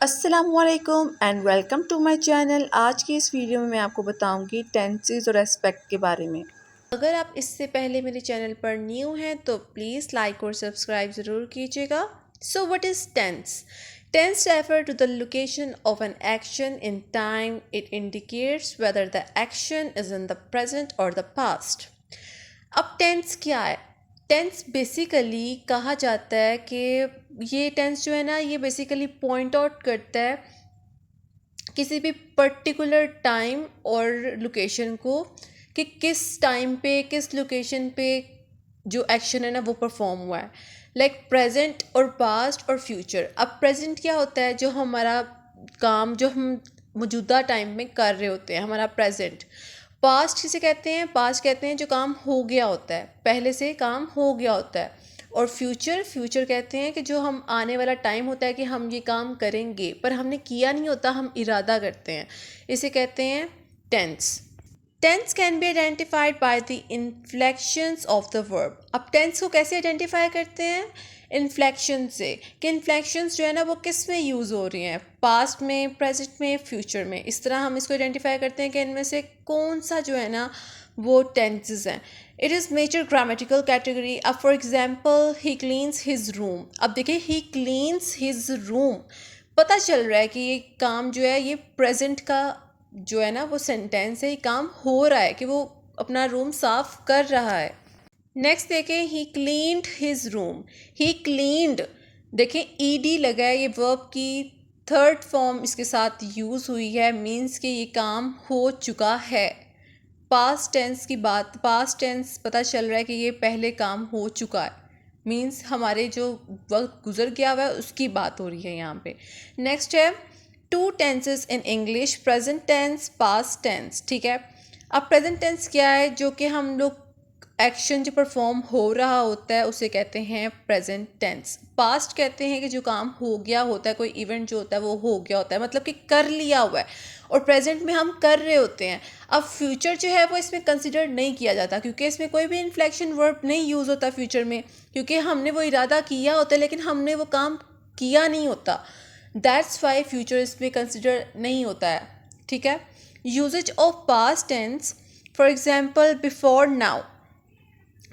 अस्सलामुअलैकुम and welcome to my channel. आज की इस वीडियो में मैं आपको बताऊंगी टेंसेस और एस्पेक्ट के बारे में। अगर आप इससे पहले मेरे चैनल पर न्यू हैं तो प्लीज़ लाइक और सब्सक्राइब ज़रूर कीजिएगा। So what is tense? Tense refer to the location of an action in time. It indicates whether the action is in the present or the past. अब tense क्या है? Tense basically कहा जाता है कि ये टेंस जो है ना, ये बेसिकली पॉइंट आउट करता है किसी भी पर्टिकुलर टाइम और लोकेशन को, कि किस टाइम पे किस लोकेशन पे जो एक्शन है ना वो परफॉर्म हुआ है। लाइक प्रेजेंट और पास्ट और फ्यूचर। अब प्रेजेंट क्या होता है? जो हमारा काम जो हम मौजूदा टाइम में कर रहे होते हैं, हमारा प्रेजेंट। पास्ट किसे कहते हैं? पास्ट कहते हैं जो काम हो गया होता है, पहले से काम हो गया होता है। और फ्यूचर, फ्यूचर कहते हैं कि जो हम आने वाला टाइम होता है कि हम ये काम करेंगे पर हमने किया नहीं होता, हम इरादा करते हैं, इसे कहते हैं tense. Tense can be identified by the inflections of the verb. अब टेंस को कैसे आइडेंटिफाई करते हैं? इन्फ्लेक्शन से, कि इन्फ्लेक्शंस जो है ना वो किस में यूज़ हो रही हैं, पास्ट में, प्रेजेंट में, फ्यूचर में। इस तरह हम इसको आइडेंटिफाई करते हैं कि इनमें से कौन सा जो है ना वो टेंसेस हैं। It is major grammatical category. अब for example, he cleans his room. अब देखिए, ही क्लीन्स हिज रूम, पता चल रहा है कि ये काम जो है ये प्रेजेंट का जो है ना वो सेंटेंस है, ये काम हो रहा है कि वो अपना रूम साफ कर रहा है। नेक्स्ट देखें, ही क्लीन्ड हिज रूम। ही क्लीन्ड, देखें ईडी लगा है, ये वर्ब की थर्ड फॉर्म इसके साथ यूज़ हुई है, मीन्स कि ये काम हो चुका है। पास्ट टेंस की बात, पास्ट टेंस पता चल रहा है कि ये पहले काम हो चुका है, मीन्स हमारे जो वक्त गुजर गया हुआ है उसकी बात हो रही है यहाँ पे। नेक्स्ट है two tenses in English, present tense, past tense. ठीक है, अब प्रेजेंट टेंस क्या है? जो कि हम लोग एक्शन जो परफॉर्म हो रहा होता है उसे कहते हैं प्रेजेंट टेंस। पास्ट कहते हैं कि जो काम हो गया होता है, कोई इवेंट जो होता है वो हो गया होता है, मतलब कि कर लिया हुआ है, और प्रेजेंट में हम कर रहे होते हैं। अब फ्यूचर जो है वो इसमें कंसिडर नहीं किया जाता, क्योंकि इसमें कोई भी इन्फ्लेक्शन वर्ब नहीं यूज़ होता फ्यूचर में, क्योंकि हमने वो इरादा किया होता है लेकिन हमने वो काम किया नहीं होता। दैट्स वाई फ्यूचर इसमें कंसिडर नहीं होता है। ठीक है, usages of past tense, for example before now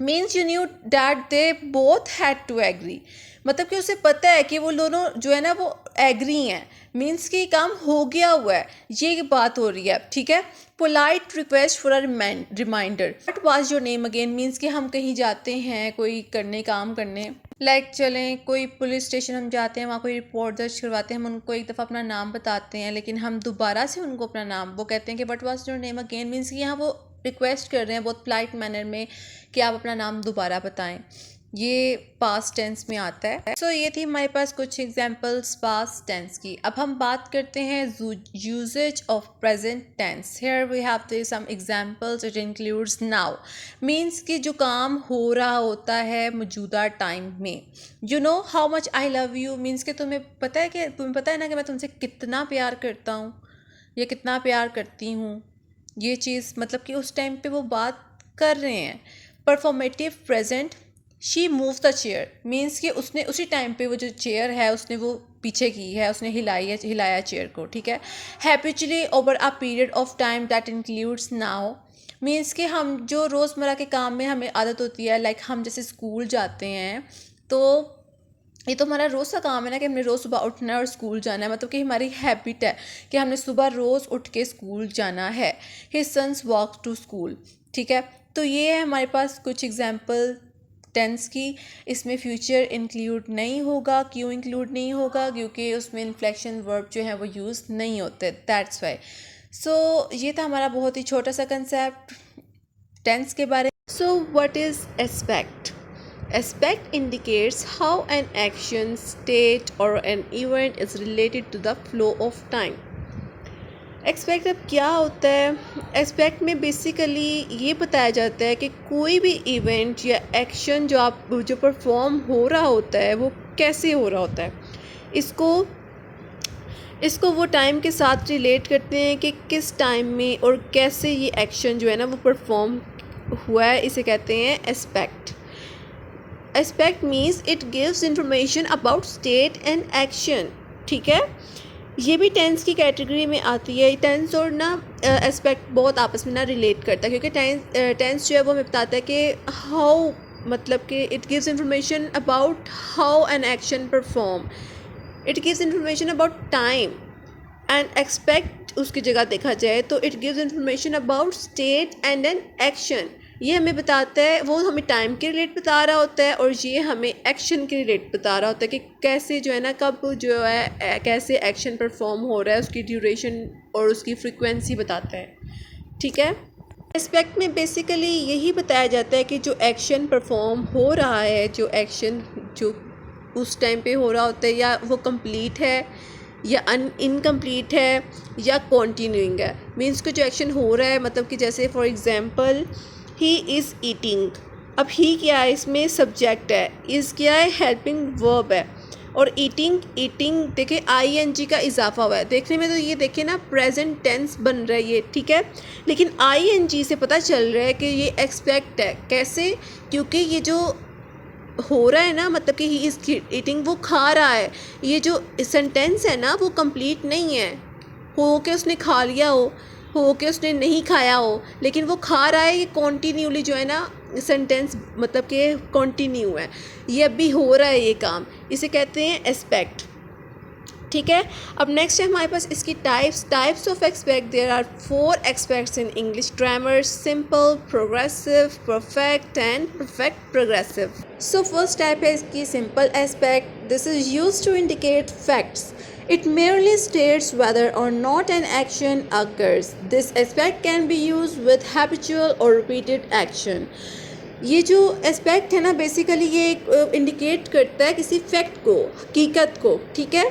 means you knew that they both had to agree. मतलब कि उसे पता है कि वो दोनों जो है ना वो एग्री हैं, मीन्स कि काम हो गया हुआ है, ये बात हो रही है। ठीक है, polite request for a reminder. What was your name again, means कि हम कहीं जाते हैं कोई करने, काम करने, लाइक चलें कोई पुलिस स्टेशन हम जाते हैं, वहाँ कोई रिपोर्ट दर्ज करवाते हैं, हम उनको एक दफ़ा अपना नाम बताते हैं लेकिन हम दोबारा से उनको अपना नाम, वो कहते हैं कि what was your name again, means कि यहाँ वो रिक्वेस्ट कर रहे हैं बहुत पोलाइट मैनर में कि आप अपना नाम दोबारा बताएं। ये पास्ट टेंस में आता है। सो ये थी हमारे पास कुछ एग्जांपल्स पास्ट टेंस की। अब हम बात करते हैं usages of present tense. Here we have some examples. It includes now, means कि जो काम हो रहा होता है मौजूदा टाइम में। You know how much I love you, means कि तुम्हें पता है ना कि मैं तुमसे कितना प्यार करता हूँ या कितना प्यार करती हूँ। ये चीज़ मतलब कि उस टाइम पे वो बात कर रहे हैं। Performative present, she move the chair, means कि उसने उसी टाइम पे वो जो चेयर है उसने वो पीछे की है, उसने हिलाया चेयर को। ठीक है, habitually over a period of time that includes now, means कि हम जो रोज़मर्रा के काम में हमें आदत होती है, लाइक हम जैसे स्कूल जाते हैं तो ये तो हमारा रोज़ का काम है ना कि हमने रोज़ सुबह उठना है और स्कूल जाना है, मतलब कि हमारी हैबिट है कि हमने सुबह रोज़ उठ के स्कूल जाना है। His sons walk to school. ठीक है, तो ये है हमारे पास कुछ एग्जांपल टेंस की। इसमें फ्यूचर इंक्लूड नहीं होगा। क्यों इंक्लूड नहीं होगा? क्योंकि उसमें इन्फ्लेक्शन वर्ब जो है वो यूज़ नहीं होते, दैट्स वाई। सो ये था हमारा बहुत ही छोटा सा कंसेप्ट टेंस के बारे में। सो what is aspect? Aspect indicates how an action, state or an event is related to the flow of time. Aspect अब क्या होता है? Aspect में बेसिकली ये बताया जाता है कि कोई भी इवेंट या एक्शन जो परफॉर्म हो रहा होता है वो कैसे हो रहा होता है। इसको वो टाइम के साथ रिलेट करते हैं कि किस टाइम में और कैसे ये एक्शन जो है ना वो परफॉर्म हुआ है, इसे कहते हैं aspect. Aspect means it gives information about state and action. ठीक है, ये भी टेंस की कैटेगरी में आती है। टेंस और ना एस्पेक्ट बहुत आपस में ना रिलेट करता है, क्योंकि टेंस जो है वो हमें बताता है कि हाउ, मतलब कि it gives information about how an action perform, it gives information about time and expect उसकी जगह देखा जाए तो it gives information about state and an action. ये हमें बताता है, वो हमें टाइम के रिलेट बता रहा होता है और ये हमें एक्शन के रिलेट बता रहा होता है कि कैसे जो है ना, कब जो है कैसे एक्शन परफॉर्म हो रहा है, उसकी ड्यूरेशन और उसकी फ्रीक्वेंसी बताता है। ठीक है, एस्पेक्ट में बेसिकली यही बताया जाता है कि जो एक्शन परफॉर्म हो रहा है, जो एक्शन जो उस टाइम पे हो रहा होता है, या वो कंप्लीट है या इनकम्प्लीट है या कॉन्टीन्यूइंग है। मीन्स कि जो एक्शन हो रहा है, मतलब कि जैसे for example he is eating. अब ही क्या है, इसमें सब्जेक्ट है, इज़ क्या है, हेल्पिंग वर्ब है, और ईटिंग देखिए ING का इजाफा हुआ है। देखने में तो ये देखिए ना प्रेजेंट टेंस बन रहा है ये, ठीक है, लेकिन ING से पता चल रहा है कि ये एक्सपेक्ट है। कैसे? क्योंकि ये जो हो रहा है ना, मतलब कि ही इज़ ईटिंग, वो खा रहा है। ये जो सेंटेंस है ना वो कंप्लीट नहीं है, हो के उसने खा लिया हो के उसने नहीं खाया हो, लेकिन वो खा रहा है। ये कॉन्टीन्यूली जो है ना सेंटेंस, मतलब कि कॉन्टीन्यू है, ये अभी हो रहा है ये काम, इसे कहते हैं एस्पेक्ट। ठीक है, अब नेक्स्ट है हमारे पास इसकी types of aspect. There are 4 aspects in English grammar: simple, progressive, perfect and perfect progressive. So first type है इसकी simple aspect. This is used to indicate facts. It merely states whether or not an action occurs. This aspect can be used with habitual or repeated action. ये जो aspect है ना, basically ये indicate करता है किसी फैक्ट को, हकीकत को, ठीक है,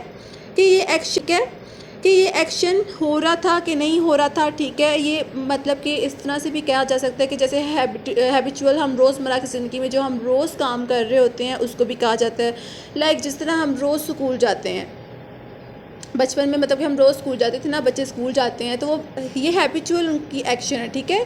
कि ये एक्शन हो रहा था कि नहीं हो रहा था। ठीक है, ये मतलब कि इस तरह से भी कहा जा सकता है कि जैसे हैबिचुअल, हम रोज़मर्रा की ज़िंदगी में जो हम रोज़ काम कर रहे होते हैं उसको भी कहा जाता है। लाइक जिस तरह हम रोज़ स्कूल जाते हैं, बचपन में मतलब कि हम रोज़ स्कूल जाते थे ना, बच्चे स्कूल जाते हैं तो वो ये हैबिचुअल उनकी एक्शन है। ठीक है,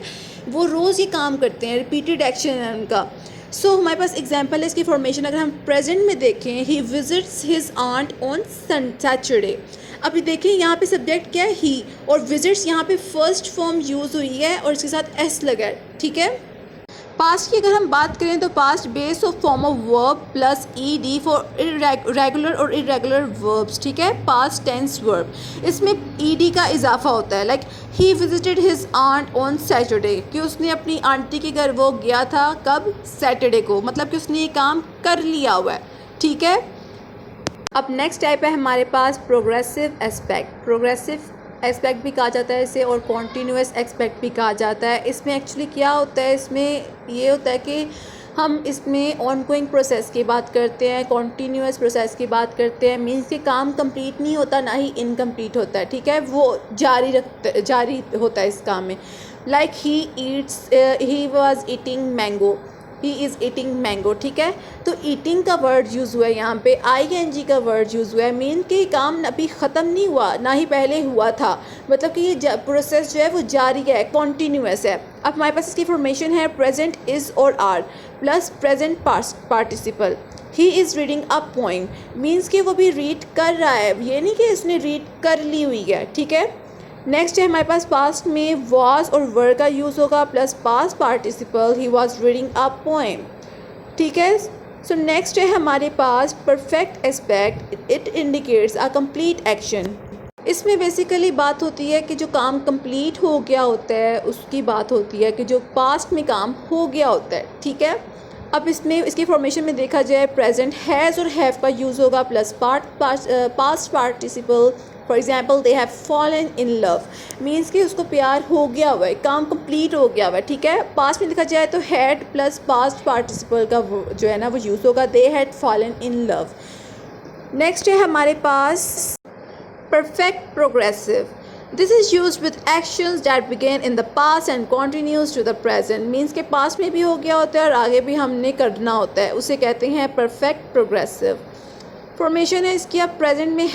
वो रोज़ ये काम करते हैं, रिपीटेड एक्शन है उनका। सो हमारे पास एग्जांपल है इसकी फॉर्मेशन। अगर हम प्रेजेंट में देखें, he visits his aunt on Saturday. अभी देखिए यहाँ पे सब्जेक्ट क्या है, ही, और विजिट्स यहाँ पे फर्स्ट फॉर्म यूज़ हुई है और इसके साथ एस लगा है। ठीक है, पास्ट की अगर हम बात करें तो past base of form of verb plus ED for regular और इरेगुलर वर्ब्स। ठीक है, पास्ट टेंस वर्ब, इसमें ED का इजाफा होता है। Like he visited his aunt on Saturday, कि उसने अपनी आंटी के घर वो गया था, कब, सैटरडे को, मतलब कि उसने ये काम कर लिया हुआ है। ठीक है, अब नेक्स्ट टाइप है हमारे पास प्रोग्रेसिव एस्पेक्ट। प्रोग्रेसिव एस्पेक्ट भी कहा जाता है इसे, और कॉन्टीन्यूअस एस्पेक्ट भी कहा जाता है। इसमें एक्चुअली क्या होता है, इसमें ये होता है कि हम इसमें ऑनगोइंग प्रोसेस की बात करते हैं, कॉन्टीन्यूअस प्रोसेस की बात करते हैं। मीन्स कि काम कंप्लीट नहीं होता, ना ही इनकम्प्लीट होता है। ठीक है, वो जारी होता है इस काम में। Like he was eating mango, he is eating mango. ठीक है, तो ईटिंग का वर्ड यूज़ हुआ है यहाँ पे, ING का वर्ड यूज़ हुआ है। मीन कि काम अभी ख़त्म नहीं हुआ, ना ही पहले हुआ था, मतलब कि ये प्रोसेस जो है वो जारी है, कॉन्टीन्यूअस है। अब हमारे पास इसकी फॉर्मेशन है प्रेजेंट इज़ और are plus present participle. He is reading a poem, means कि वो भी रीड कर रहा है, ये नहीं कि उसने रीड कर ली हुई है। ठीक है, नेक्स्ट है हमारे पास पास्ट में वॉज और वर का यूज़ होगा plus past participle, he was reading a poem. ठीक है, सो नेक्स्ट है हमारे पास perfect aspect. It indicates a complete action. इसमें बेसिकली बात होती है कि जो काम कंप्लीट हो गया होता है उसकी बात होती है, कि जो पास्ट में काम हो गया होता है। ठीक है, अब इसमें इसकी फॉर्मेशन में देखा जाए, प्रेजेंट हैज़ और हैव का यूज़ होगा plus past participle. For example they have fallen in love, means कि उसको प्यार हो गया हुआ है, काम कंप्लीट हो गया हुआ है। ठीक है, पास्ट में देखा जाए तो हैड प्लस पास्ट पार्टिसिपल का जो है ना वो यूज़ होगा, they had fallen in love. Next है हमारे पास perfect progressive. This is used with actions that began in the past and continues to the present. Means के पास्ट में भी हो गया होता है और आगे भी हमने करना होता है, उसे कहते हैं perfect progressive. फॉर्मेशन है इसकी, अब प्रेजेंट में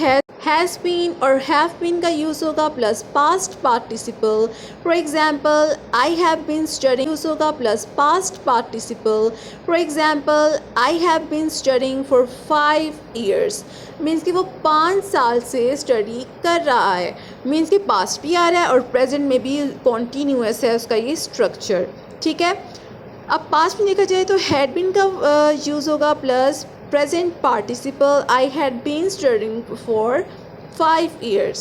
हैज़ बीन और हैव बीन का यूज़ होगा plus past participle. For example I have been studying use होगा plus past participle. For example I have been studying for 5 years, means कि वो 5 साल से स्टडी कर रहा है, मीन्स कि पास्ट भी आ रहा है और प्रेजेंट में भी कॉन्टीन्यूअस है उसका ये स्ट्रक्चर। ठीक है, अब पास्ट में देखा जाए तो हैड बीन का यूज़ होगा plus present participle I had been studying for 5 years.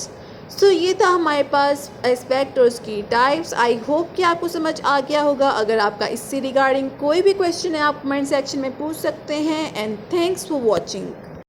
So ये था हमारे पास एस्पेक्ट और उसकी टाइप्स। आई होप कि आपको समझ आ गया होगा। अगर आपका इससे रिगार्डिंग कोई भी क्वेश्चन है आप कमेंट सेक्शन में पूछ सकते हैं। And thanks for watching.